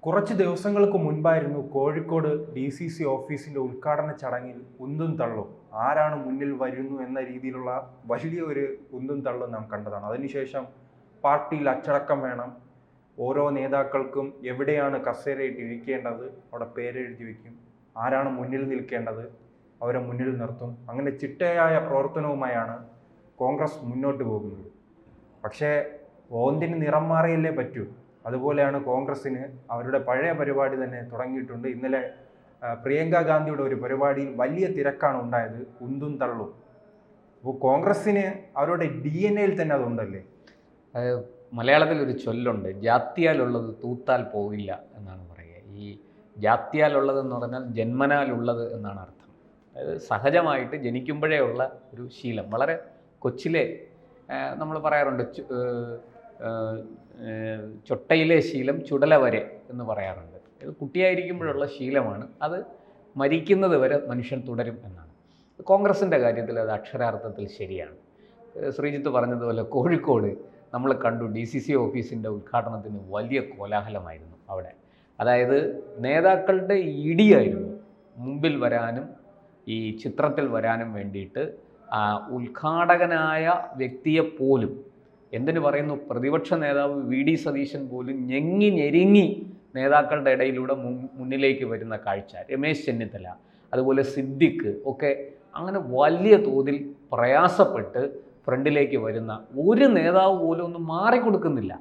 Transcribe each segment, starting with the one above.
കുറച്ച് ദിവസങ്ങൾക്ക് മുൻപായിരുന്നു കോഴിക്കോട് DCC ഓഫീസിൻ്റെ ഉദ്ഘാടന ചടങ്ങിൽ ഉന്തും തള്ളും ആരാണ് മുന്നിൽ വരുന്നു എന്ന രീതിയിലുള്ള വലിയ ഒരു ഉന്തും തള്ളും നാം കണ്ടതാണ്. അതിനുശേഷം പാർട്ടിയിൽ അച്ചടക്കം വേണം, ഓരോ നേതാക്കൾക്കും എവിടെയാണ് കസേരയിട്ട് ഇരിക്കേണ്ടത് അവിടെ പേരെഴുതി വയ്ക്കും, ആരാണ് മുന്നിൽ നിൽക്കേണ്ടത് അവരെ മുന്നിൽ നിർത്തും. അങ്ങനെ ചിട്ടയായ പ്രവർത്തനവുമായാണ് കോൺഗ്രസ് മുന്നോട്ട് പോകുന്നത്. പക്ഷേ ഓന്തിന് നിറം മാറിയല്ലേ പറ്റൂ. അതുപോലെയാണ് കോൺഗ്രസ്സിന് അവരുടെ പഴയ പരിപാടി തന്നെ തുടങ്ങിയിട്ടുണ്ട്. ഇന്നലെ പ്രിയങ്ക ഗാന്ധിയുടെ ഒരു പരിപാടിയിൽ വലിയ തിരക്കാണ് ഉണ്ടായത്, ഉന്തും തള്ളും. അപ്പോൾ കോൺഗ്രസ്സിന് അവരുടെ DNA തന്നെ അതുണ്ടല്ലേ. മലയാളത്തിൽ ഒരു ചൊല്ലുണ്ട്, ജാത്യാലുള്ളത് തൂത്താൽ പോകില്ല എന്നാണ് പറയുക. ഈ ജാത്യാലുള്ളതെന്ന് പറഞ്ഞാൽ ജന്മനാലുള്ളത് എന്നാണ് അർത്ഥം. അതായത് സഹജമായിട്ട് ജനിക്കുമ്പോഴേ ഉള്ള ഒരു ശീലം. വളരെ കൊച്ചിലെ നമ്മൾ പറയാറുണ്ട്, ചൊട്ടയിലെ ശീലം ചുടല വരെ എന്ന് പറയാറുണ്ട്. ഇത് കുട്ടിയായിരിക്കുമ്പോഴുള്ള ശീലമാണ്, അത് മരിക്കുന്നത് വരെ മനുഷ്യൻ തുടരും എന്നാണ്. കോൺഗ്രസിൻ്റെ കാര്യത്തിൽ അത് അക്ഷരാർത്ഥത്തിൽ ശരിയാണ്. ശ്രീജിത്ത് പറഞ്ഞതുപോലെ കോഴിക്കോട് നമ്മൾ കണ്ടു, DCC ഓഫീസിൻ്റെ ഉദ്ഘാടനത്തിന് വലിയ കോലാഹലമായിരുന്നു അവിടെ. അതായത് നേതാക്കളുടെ ഇടിയായിരുന്നു മുമ്പിൽ വരാനും ഈ ചിത്രത്തിൽ വരാനും വേണ്ടിയിട്ട് ഉദ്ഘാടകനായ വ്യക്തിയെപ്പോലും, എന്തിനു പറയുന്നു, പ്രതിപക്ഷ നേതാവ് VD സതീശൻ പോലും ഞെങ്ങി ഞെരുങ്ങി നേതാക്കളുടെ ഇടയിലൂടെ മുന്നിലേക്ക് വരുന്ന കാഴ്ച. രമേശ് ചെന്നിത്തല, അതുപോലെ സിദ്ദിഖ് ഒക്കെ അങ്ങനെ വലിയ തോതിൽ പ്രയാസപ്പെട്ട് ഫ്രണ്ടിലേക്ക് വരുന്ന ഒരു നേതാവ് പോലും ഒന്നും മാറിക്കൊടുക്കുന്നില്ല.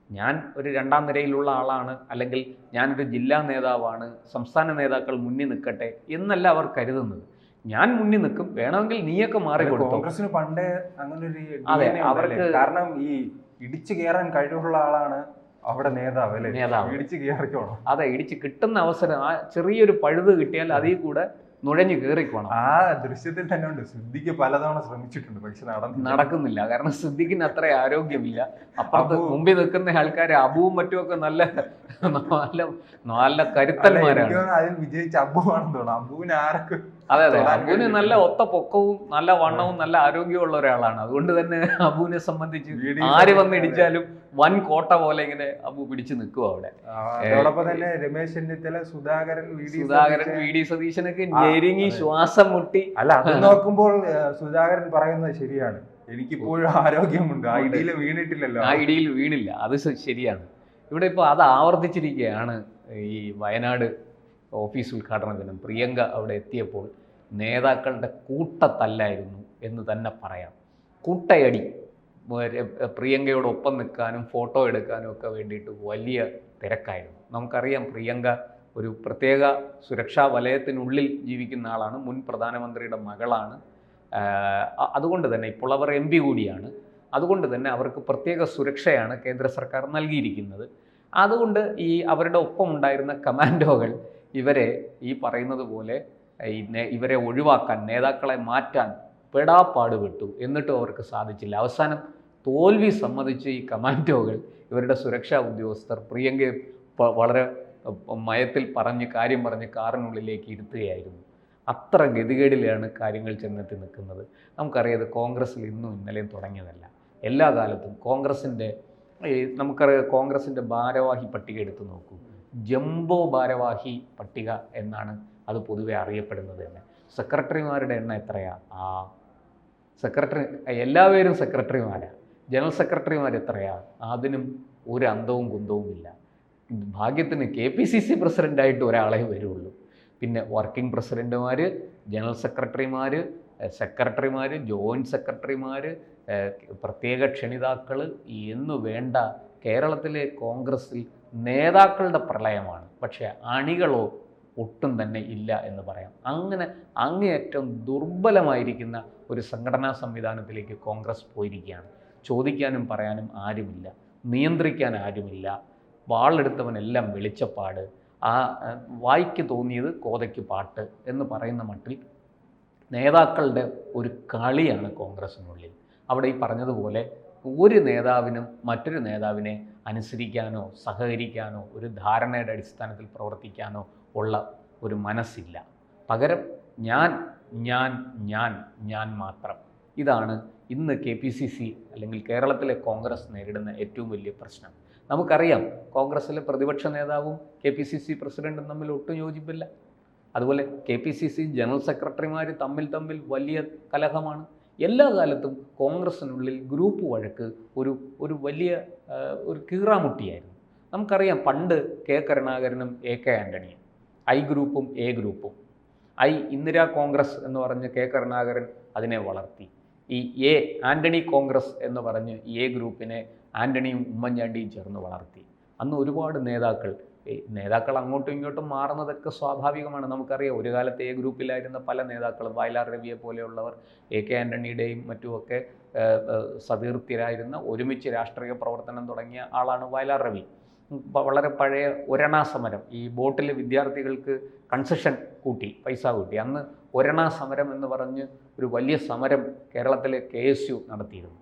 ഞാൻ ഒരു രണ്ടാം നിരയിലുള്ള ആളാണ്, അല്ലെങ്കിൽ ഞാനൊരു ജില്ലാ നേതാവാണ്, സംസ്ഥാന നേതാക്കൾ മുന്നിൽ നിൽക്കട്ടെ എന്നല്ല അവർ കരുതുന്നത്. ഞാൻ മുന്നിൽ നിൽക്കും, വേണമെങ്കിൽ നീയൊക്കെ മാറിക്കൊടുക്കും. കോൺഗ്രസിന് പണ്ടേ അങ്ങനെ ഒരു അവർക്ക്, കാരണം ഈ ഇടിച്ചു കയറാൻ കഴിവുള്ള ആളാണ് അവിടെ നേതാവ് അല്ലേ, ഇടിച്ചു കയറിക്കോണം. അതെ, ഇടിച്ച് കിട്ടുന്ന അവസരം, ആ ചെറിയൊരു പഴുത് കിട്ടിയാൽ അതിൽ കൂടെ നുഴഞ്ഞു കയറിക്കോണം. ആ ദൃശ്യത്തിൽ തന്നെ ഉണ്ട്. സിദ്ദിഖ് പലതവണ ശ്രമിച്ചിട്ടുണ്ട്, പക്ഷെ നടക്കുന്നില്ല. കാരണം സിദ്ദിഖിന് അത്ര ആരോഗ്യമില്ല. അപ്പുറത്ത് മുമ്പിൽ നിൽക്കുന്ന ആൾക്കാർ അബുവും മറ്റുമൊക്കെ നല്ല നല്ല കരുത്തന്മാരാണ്. അതിൽ വിജയിച്ച അബുവാണെന്ന് തോന്നുന്നു. അബുവിന് ആരൊക്കെ, അതെ അബുവിന് നല്ല ഒത്ത പൊക്കവും നല്ല വണ്ണവും നല്ല ആരോഗ്യമുള്ള ഒരാളാണ്. അതുകൊണ്ട് തന്നെ അബുവിനെ സംബന്ധിച്ച് ആര് വന്നിടിച്ചാലും വൻ കോട്ട പോലെ ഇങ്ങനെ അബു പിടിച്ചു നിൽക്കും അവിടെ. അതോടൊപ്പം തന്നെ രമേശ് ചെന്നിത്തല, സുധാകരൻ, VD സതീശനൊക്കെ ഞെരുങ്ങി ശ്വാസം മുട്ടി. അല്ല, അത് നോക്കുമ്പോൾ സുധാകരൻ പറയുന്നത് ശരിയാണ്, എനിക്കിപ്പോഴും ആരോഗ്യമുണ്ട്, ആ ഇടിയിൽ വീണിട്ടില്ലല്ലോ. ആ ഇടിയിൽ വീണില്ല, അത് ശരിയാണ്. ഇവിടെ ഇപ്പോൾ അത് ആവർത്തിച്ചിരിക്കുകയാണ്. ഈ വയനാട് ഓഫീസ് ഉദ്ഘാടനത്തിനും പ്രിയങ്ക അവിടെ എത്തിയപ്പോൾ നേതാക്കളുടെ കൂട്ടത്തല്ലായിരുന്നു എന്ന് തന്നെ പറയാം. കൂട്ടയടി. പ്രിയങ്കയോടൊപ്പം നിൽക്കാനും ഫോട്ടോ എടുക്കാനും ഒക്കെ വേണ്ടിയിട്ട് വലിയ തിരക്കായിരുന്നു. നമുക്കറിയാം, പ്രിയങ്ക ഒരു പ്രത്യേക സുരക്ഷാ വലയത്തിനുള്ളിൽ ജീവിക്കുന്ന ആളാണ്, മുൻ പ്രധാനമന്ത്രിയുടെ മകളാണ്. അതുകൊണ്ട് തന്നെ ഇപ്പോൾ അവർ MP കൂടിയാണ്. അതുകൊണ്ട് തന്നെ അവർക്ക് പ്രത്യേക സുരക്ഷയാണ് കേന്ദ്ര സർക്കാർ നൽകിയിരിക്കുന്നത്. അതുകൊണ്ട് ഈ അവരുടെ ഒപ്പം ഉണ്ടായിരുന്ന കമാൻഡോകൾ ഇവരെ ഈ പറയുന്നത് പോലെ ഇവരെ ഒഴിവാക്കാൻ, നേതാക്കളെ മാറ്റാൻ പെടാപ്പാട് വിട്ടു. എന്നിട്ടും അവർക്ക് സാധിച്ചില്ല. അവസാനം തോൽവി സമ്മതിച്ച് ഈ കമാൻഡോകൾ, ഇവരുടെ സുരക്ഷാ ഉദ്യോഗസ്ഥർ പ്രിയങ്കയെ വളരെ മയത്തിൽ കാര്യം പറഞ്ഞ് കാറിനുള്ളിലേക്ക് ഇരുത്തുകയായിരുന്നു. അത്ര ഗതികേടിലാണ് കാര്യങ്ങൾ ചെന്നെത്തി നിൽക്കുന്നത്. നമുക്കറിയാം, കോൺഗ്രസ്സിൽ ഇന്നും ഇന്നലെയും തുടങ്ങിയതല്ല. എല്ലാ കാലത്തും നമുക്കറിയാം, കോൺഗ്രസിൻ്റെ ഭാരവാഹി പട്ടിക എടുത്തു നോക്കൂ. ജംബോ ഭാരവാഹി പട്ടിക എന്നാണ് അത് പൊതുവെ അറിയപ്പെടുന്നത് തന്നെ. സെക്രട്ടറിമാരുടെ എണ്ണം എത്രയാ? എല്ലാവരും സെക്രട്ടറിമാരാണ്. ജനറൽ സെക്രട്ടറിമാർ എത്രയാ? അതിനും ഒരു അന്തവും കുന്തവും ഇല്ല. ഭാഗ്യത്തിന് KPCC പ്രസിഡൻ്റായിട്ട് ഒരാളെ വരുള്ളൂ. പിന്നെ വർക്കിംഗ് പ്രസിഡൻറ്റുമാർ, ജനറൽ സെക്രട്ടറിമാർ, ജോയിൻറ്റ് സെക്രട്ടറിമാർ, പ്രത്യേക ക്ഷണിതാക്കൾ എന്നു വേണ്ട കേരളത്തിലെ കോൺഗ്രസ്സിൽ നേതാക്കളുടെ പ്രളയമാണ്. പക്ഷേ അണികളോ ഒട്ടും തന്നെ ഇല്ല എന്ന് പറയാം. അങ്ങനെ അങ്ങേയറ്റം ദുർബലമായിരിക്കുന്ന ഒരു സംഘടനാ സംവിധാനത്തിലേക്ക് കോൺഗ്രസ് പോയിരിക്കുകയാണ്. ചോദിക്കാനും പറയാനും ആരുമില്ല, നിയന്ത്രിക്കാൻ ആരുമില്ല. വാളെടുത്തവനെല്ലാം വെളിച്ചപ്പാട്, വായിക്ക് തോന്നിയത് കോതയ്ക്ക് പാട്ട് എന്ന് പറയുന്ന മട്ടിൽ നേതാക്കളുടെ ഒരു കളിയാണ് കോൺഗ്രസിനുള്ളിൽ. അവിടെ ഈ പറഞ്ഞതുപോലെ ഒരു നേതാവിനും മറ്റൊരു നേതാവിനെ അനുസരിക്കാനോ സഹകരിക്കാനോ ഒരു ധാരണയുടെ അടിസ്ഥാനത്തിൽ പ്രവർത്തിക്കാനോ ഉള്ള ഒരു മനസ്സില്ല. പകരം ഞാൻ മാത്രം. ഇതാണ് ഇന്ന് KPCC അല്ലെങ്കിൽ കേരളത്തിലെ കോൺഗ്രസ് നേരിടുന്ന ഏറ്റവും വലിയ പ്രശ്നം. നമുക്കറിയാം കോൺഗ്രസ്സിലെ പ്രതിപക്ഷ നേതാവും KPCC പ്രസിഡന്റും തമ്മിൽ ഒട്ടും യോജിപ്പില്ല. അതുപോലെ KPCC ജനറൽ സെക്രട്ടറിമാർ തമ്മിൽ വലിയ കലഹമാണ്. എല്ലാ കാലത്തും കോൺഗ്രസ്സിനുള്ളിൽ ഗ്രൂപ്പ് വഴക്ക് ഒരു വലിയ ഒരു കീറാമുട്ടിയായിരുന്നു. നമുക്കറിയാം പണ്ട് K കരുണാകരനും AK ആൻ്റണിയും, I ഗ്രൂപ്പും A ഗ്രൂപ്പും. ഇന്ദിരാ കോൺഗ്രസ് എന്ന് പറഞ്ഞ് K കരുണാകരൻ അതിനെ വളർത്തി. ഈ ആൻ്റണി കോൺഗ്രസ് എന്ന് പറഞ്ഞ് A ഗ്രൂപ്പിനെ ആൻ്റണിയും ഉമ്മൻചാണ്ടിയും ചേർന്ന് വളർത്തി. അന്ന് ഒരുപാട് നേതാക്കൾ അങ്ങോട്ടും ഇങ്ങോട്ടും മാറുന്നതൊക്കെ സ്വാഭാവികമാണ്. നമുക്കറിയാം ഒരു കാലത്ത് A ഗ്രൂപ്പിലായിരുന്ന പല നേതാക്കളും വയലാർ രവിയെ പോലെയുള്ളവർ AK ആൻ്റണിയുടെയും മറ്റുമൊക്കെ സതീർത്ഥ്യരായിരുന്ന, ഒരുമിച്ച് രാഷ്ട്രീയ പ്രവർത്തനം തുടങ്ങിയ ആളാണ് വയലാർ രവി. വളരെ പഴയ ഒരണ സമരം, ഈ ബോട്ടിലെ വിദ്യാർത്ഥികൾക്ക് കൺസെഷൻ കൂട്ടി, പൈസ കൂട്ടി, അന്ന് ഒരണ സമരം എന്ന് പറഞ്ഞ് ഒരു വലിയ സമരം കേരളത്തിലെ KSU നടത്തിയിരുന്നു.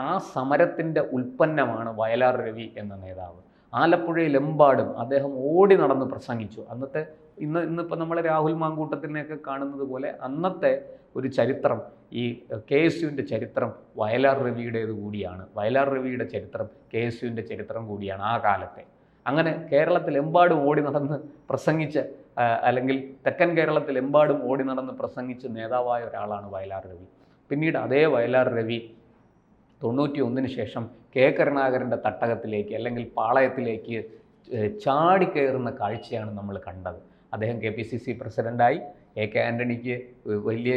ആ സമരത്തിൻ്റെ ഉൽപ്പന്നമാണ് വയലാർ രവി എന്ന നേതാവ്. ആലപ്പുഴയിലെമ്പാടും അദ്ദേഹം ഓടി നടന്ന് പ്രസംഗിച്ചു. ഇന്നിപ്പോൾ നമ്മൾ രാഹുൽ മാങ്കൂട്ടത്തിനെയൊക്കെ കാണുന്നത് പോലെ അന്നത്തെ ഒരു ചരിത്രം, ഈ KSUവിൻ്റെ ചരിത്രം വയലാർ രവിയുടേത് കൂടിയാണ്. വയലാർ രവിയുടെ ചരിത്രം KSUവിൻ്റെ ചരിത്രം കൂടിയാണ് ആ കാലത്തെ. അങ്ങനെ കേരളത്തിലെമ്പാടും ഓടി നടന്ന് പ്രസംഗിച്ച, അല്ലെങ്കിൽ തെക്കൻ കേരളത്തിലെമ്പാടും ഓടി നടന്ന് പ്രസംഗിച്ച് നേതാവായ ഒരാളാണ് വയലാർ രവി. പിന്നീട് അതേ വയലാർ രവി 91 ശേഷം K കരുണാകരൻ്റെ തട്ടകത്തിലേക്ക് അല്ലെങ്കിൽ പാളയത്തിലേക്ക് ചാടിക്കയറുന്ന കാഴ്ചയാണ് നമ്മൾ കണ്ടത്. അദ്ദേഹം KPCC പ്രസിഡൻ്റായി. AK ആൻ്റണിക്ക് വലിയ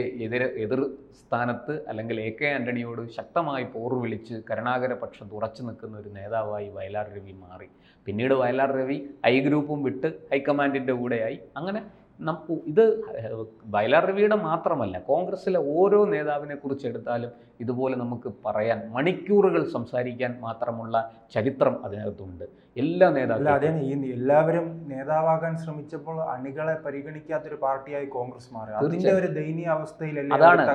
എതിർ സ്ഥാനത്ത്, അല്ലെങ്കിൽ AK ആൻ്റണിയോട് ശക്തമായി പോർ വിളിച്ച് കരുണാകര പക്ഷത്ത് ഉറച്ചു നിൽക്കുന്ന ഒരു നേതാവായി വയലാർ രവി മാറി. പിന്നീട് വയലാർ രവി I ഗ്രൂപ്പും വിട്ട് ഹൈക്കമാൻഡിൻ്റെ കൂടെയായി. അങ്ങനെ ഇത് വയലാർ രവിയുടെ മാത്രമല്ല, കോൺഗ്രസ്സിലെ ഓരോ നേതാവിനെ കുറിച്ച് എടുത്താലും ഇതുപോലെ നമുക്ക് പറയാൻ മണിക്കൂറുകൾ സംസാരിക്കാൻ മാത്രമുള്ള ചരിത്രം അതിനകത്തുണ്ട്. എല്ലാ നേതാക്കളും എല്ലാവരും നേതാവാകാൻ ശ്രമിച്ചപ്പോൾ അണികളെ പരിഗണിക്കാത്തൊരു പാർട്ടിയായി കോൺഗ്രസ് മാറി. അതിന്റെ ഒരു ദയനീയ അവസ്ഥയിൽ അതാണ്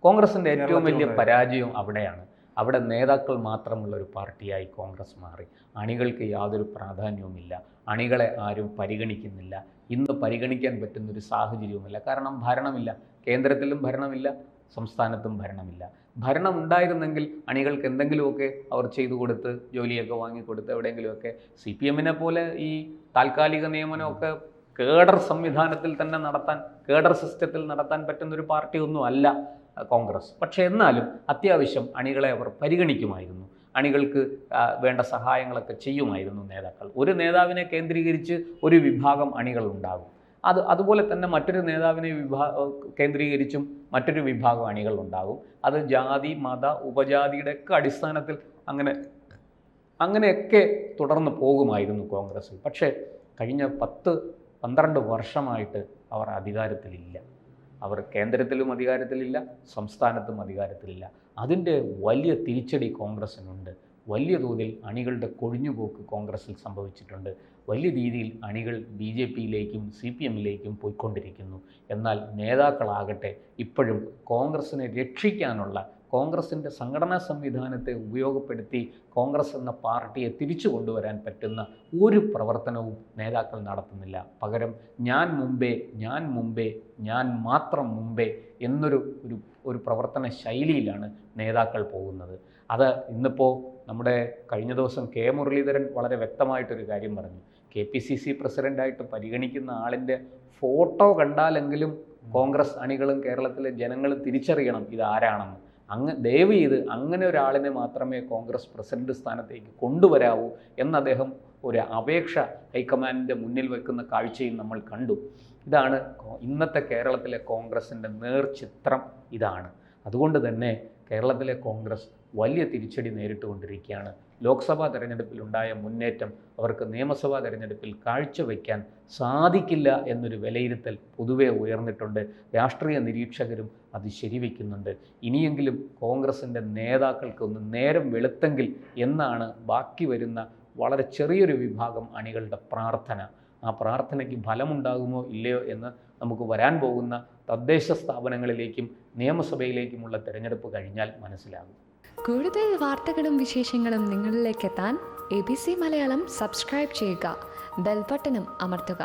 കോൺഗ്രസിന്റെ ഏറ്റവും വലിയ പരാജയം അവിടെയാണ്. അവിടെ നേതാക്കൾ മാത്രമുള്ള ഒരു പാർട്ടിയായി കോൺഗ്രസ് മാറി. അണികൾക്ക് യാതൊരു പ്രാധാന്യവുമില്ല. അണികളെ ആരും പരിഗണിക്കുന്നില്ല. ഇന്ന് പരിഗണിക്കാൻ പറ്റുന്നൊരു സാഹചര്യവുമില്ല. കാരണം ഭരണമില്ല. കേന്ദ്രത്തിലും ഭരണമില്ല, സംസ്ഥാനത്തും ഭരണമില്ല. ഭരണം ഉണ്ടായിരുന്നെങ്കിൽ അണികൾക്ക് എന്തെങ്കിലുമൊക്കെ അവർ ചെയ്തു കൊടുത്ത്, ജോലിയൊക്കെ വാങ്ങിക്കൊടുത്ത് എവിടെയെങ്കിലുമൊക്കെ. CPM-നെ പോലെ ഈ താൽക്കാലിക നിയമനമൊക്കെ കേഡർ സംവിധാനത്തിൽ തന്നെ നടത്താൻ, കേഡർ സിസ്റ്റത്തിൽ നടത്താൻ പറ്റുന്നൊരു പാർട്ടിയൊന്നും അല്ല കോൺഗ്രസ്. പക്ഷേ എന്നാലും അത്യാവശ്യം അണികളെ അവർ പരിഗണിക്കുമായിരുന്നു. അണികൾക്ക് വേണ്ട സഹായങ്ങളൊക്കെ ചെയ്യുമായിരുന്നു നേതാക്കൾ. ഒരു നേതാവിനെ കേന്ദ്രീകരിച്ച് ഒരു വിഭാഗം അണികളുണ്ടാകും. അതുപോലെ തന്നെ മറ്റൊരു നേതാവിനെ കേന്ദ്രീകരിച്ചും മറ്റൊരു വിഭാഗം അണികളുണ്ടാകും. അത് ജാതി, മത, ഉപജാതിയുടെയൊക്കെ അടിസ്ഥാനത്തിൽ അങ്ങനെയൊക്കെ തുടർന്ന് പോകുമായിരുന്നു കോൺഗ്രസ്. പക്ഷേ കഴിഞ്ഞ 10-12 വർഷമായിട്ട് അവർ അധികാരത്തിലില്ല. അവർ കേന്ദ്രത്തിലും അധികാരത്തിലില്ല, സംസ്ഥാനത്തും അധികാരത്തിലില്ല. അതിൻ്റെ വലിയ തിരിച്ചടി കോൺഗ്രസ്സിനുണ്ട്. വലിയ തോതിൽ അണികളുടെ കൊഴിഞ്ഞുപോക്ക് കോൺഗ്രസ്സിൽ സംഭവിച്ചിട്ടുണ്ട്. വലിയ രീതിയിൽ അണികൾ BJP-യിലേക്കും CPM-ലേക്കും പോയിക്കൊണ്ടിരിക്കുന്നു. എന്നാൽ നേതാക്കളാകട്ടെ ഇപ്പോഴും കോൺഗ്രസ്സിനെ രക്ഷിക്കാനുള്ള, കോൺഗ്രസിൻ്റെ സംഘടനാ സംവിധാനത്തെ ഉപയോഗപ്പെടുത്തി കോൺഗ്രസ് എന്ന പാർട്ടിയെ തിരിച്ചു കൊണ്ടുവരാൻ പറ്റുന്ന ഒരു പ്രവർത്തനവും നേതാക്കൾ നടത്തുന്നില്ല. പകരം ഞാൻ മുമ്പേ, ഞാൻ മാത്രം മുമ്പേ എന്നൊരു പ്രവർത്തന ശൈലിയിലാണ് നേതാക്കൾ പോകുന്നത്. അത് ഇന്നിപ്പോൾ നമ്മുടെ കഴിഞ്ഞ ദിവസം K മുരളീധരൻ വളരെ വ്യക്തമായിട്ടൊരു കാര്യം പറഞ്ഞു. KPCC പ്രസിഡൻ്റായിട്ട് പരിഗണിക്കുന്ന ആളിൻ്റെ ഫോട്ടോ കണ്ടാലെങ്കിലും കോൺഗ്രസ് അണികളും കേരളത്തിലെ ജനങ്ങളും തിരിച്ചറിയണം ഇതാരാണെന്ന്. ദയവ് ചെയ്ത് അങ്ങനെ ഒരാളിനെ മാത്രമേ കോൺഗ്രസ് പ്രസിഡന്റ് സ്ഥാനത്തേക്ക് കൊണ്ടുവരാവൂ എന്ന് അദ്ദേഹം ഒരു അപേക്ഷ ഹൈക്കമാൻഡിൻ്റെ മുന്നിൽ വെക്കുന്ന കാഴ്ചയും നമ്മൾ കണ്ടു. ഇതാണ് ഇന്നത്തെ കേരളത്തിലെ കോൺഗ്രസിൻ്റെ നേർചിത്രം. ഇതാണ്. അതുകൊണ്ട് തന്നെ കേരളത്തിലെ കോൺഗ്രസ് വലിയ തിരിച്ചടി നേരിട്ടുകൊണ്ടിരിക്കുകയാണ്. ലോക്സഭാ തെരഞ്ഞെടുപ്പിലുണ്ടായ മുന്നേറ്റം അവർക്ക് നിയമസഭാ തെരഞ്ഞെടുപ്പിൽ കാഴ്ചവെക്കാൻ സാധിക്കില്ല എന്നൊരു വിലയിരുത്തൽ പൊതുവെ ഉയർന്നിട്ടുണ്ട്. രാഷ്ട്രീയ നിരീക്ഷകരും അത് ശരിവെക്കുന്നുണ്ട്. ഇനിയെങ്കിലും കോൺഗ്രസിൻ്റെ നേതാക്കൾക്കൊന്ന് നേരം വെളുത്തെങ്കിൽ എന്നാണ് ബാക്കി വരുന്ന വളരെ ചെറിയൊരു വിഭാഗം അണികളുടെ പ്രാർത്ഥന. ആ പ്രാർത്ഥനയ്ക്ക് ഫലമുണ്ടാകുമോ ഇല്ലയോ എന്ന് നമുക്ക് വരാൻ പോകുന്ന തദ്ദേശ സ്ഥാപനങ്ങളിലേക്കും നിയമസഭയിലേക്കുമുള്ള തെരഞ്ഞെടുപ്പ് കഴിഞ്ഞാൽ മനസ്സിലാകും. കൂടുതൽ വാർത്തകളും വിശേഷങ്ങളും നിങ്ങളിലേക്ക് എത്താൻ ABC മലയാളം സബ്സ്ക്രൈബ് ചെയ്യുക, ബെൽ ബട്ടണും അമർത്തുക.